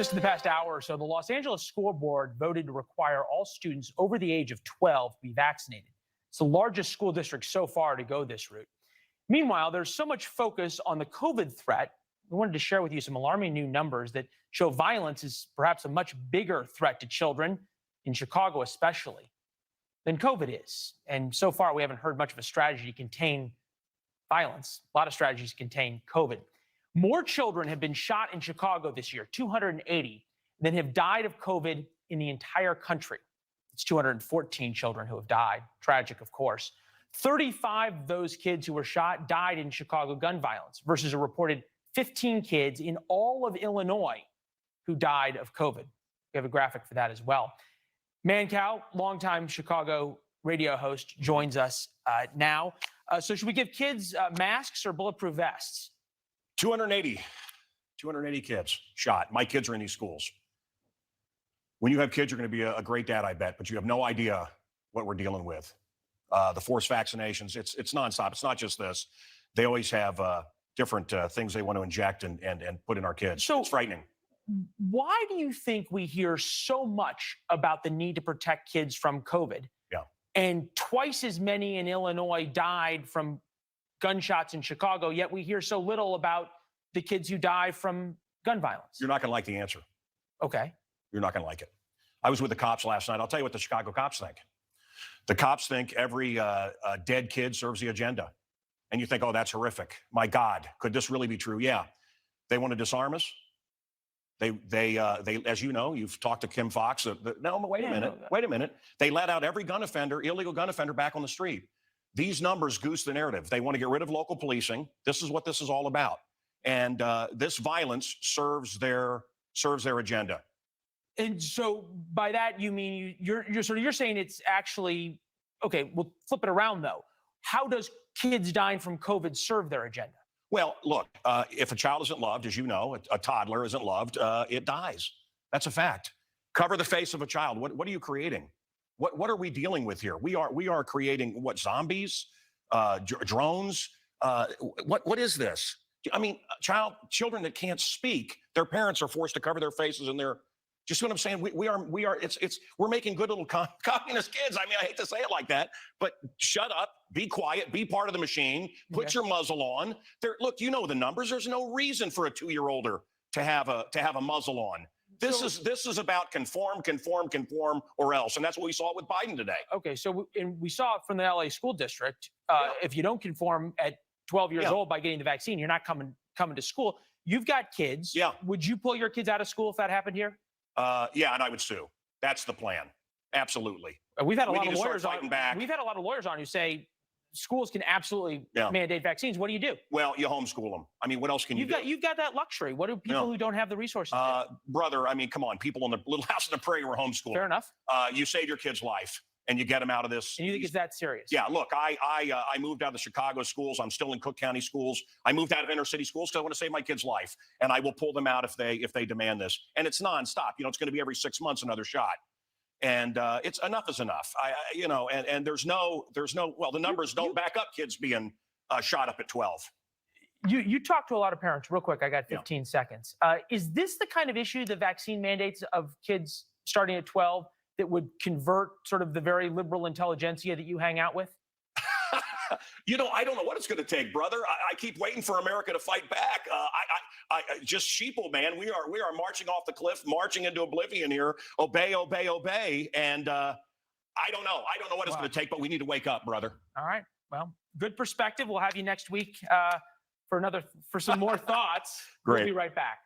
Just in the past hour or so, the Los Angeles School Board voted to require all students over the age of 12 to be vaccinated. It's the largest school district so far to go this route. Meanwhile, there's so much focus on the COVID threat. We wanted to share with you some alarming new numbers that show violence is perhaps a much bigger threat to children, in Chicago especially, than COVID is. And so far, we haven't heard much of a strategy to contain violence. A lot of strategies contain COVID. More children have been shot in Chicago this year, 280, than have died of COVID in the entire country. It's 214 children who have died. Tragic, of course. 35 of those kids who were shot died in Chicago gun violence versus a reported 15 kids in all of Illinois who died of COVID. We have a graphic for that as well. Mancow, longtime Chicago radio host, joins us now. So should we give kids masks or bulletproof vests? 280 kids shot. My kids are in these schools. When you have kids, you're going to be a great dad, I bet, but you have no idea what we're dealing with. The forced vaccinations, it's nonstop. It's not just this. They always have different things they want to inject and put in our kids. So it's frightening. Why do you think we hear so much about the need to protect kids from COVID? Yeah. And twice as many in Illinois died from gunshots in Chicago, yet we hear so little about the kids who die from gun violence? You're not going to like the answer. Okay. You're not going to like it. I was with the cops last night. I'll tell you what the Chicago cops think. The cops think every dead kid serves the agenda. And you think, oh, that's horrific. My God, could this really be true? Yeah. They want to disarm us. They, as you know, you've talked to Kim Fox. No, wait a minute. They let out every gun offender, illegal gun offender, back on the street. These numbers goose the narrative. They want to get rid of local policing. This is what this is all about. And this violence serves their agenda. And so by that, you mean you're saying it's actually, okay, we'll flip it around though. How does kids dying from COVID serve their agenda? Well, look, if a child isn't loved, as you know, a toddler isn't loved, it dies. That's a fact. Cover the face of a child. What are you creating? What are we dealing with here? We are creating what, zombies, drones? What is this? I mean, children that can't speak, their parents are forced to cover their faces and they're, just what I'm saying. We're making good little communist kids. I mean, I hate to say it like that, but shut up, be quiet, be part of the machine, put your muzzle on. Look, you know the numbers. There's no reason for a 2-year-older to have a muzzle on. This is about conform, or else, and that's what we saw with Biden today. Okay, so we saw it from the LA school district. If you don't conform at 12 years old by getting the vaccine, you're not coming to school. You've got kids. Yeah. Would you pull your kids out of school if that happened here? Yeah, and I would sue. That's the plan. Absolutely. We've had a lot of lawyers on. We've had a lot of lawyers on who say schools can absolutely mandate vaccines. What do you do? Well, you homeschool them. I mean, what else can you do? You've got that luxury. What do people who don't have the resources do? Brother, I mean, come on. People in the little house on the prairie were homeschooled. Fair enough. You save your kid's life and you get them out of this. And you think it's that serious? Yeah, look, I moved out of the Chicago schools. I'm still in Cook County schools. I moved out of inner city schools because I want to save my kid's life. And I will pull them out if they demand this. And it's nonstop. You know, it's going to be every 6 months another shot. And it's enough is enough. And there's no, well, the numbers don't back up kids being shot up at 12. You talk to a lot of parents. Real quick, I got 15 seconds. Is this the kind of issue, the vaccine mandates of kids starting at 12, that would convert sort of the very liberal intelligentsia that you hang out with? You know, I don't know what it's going to take, brother. I keep waiting for America to fight back. I just sheeple, man. We are marching off the cliff, marching into oblivion here. Obey, obey, obey. And I don't know. I don't know what it's going to take, but we need to wake up, brother. All right. Well, good perspective. We'll have you next week for some more thoughts. Great. We'll be right back.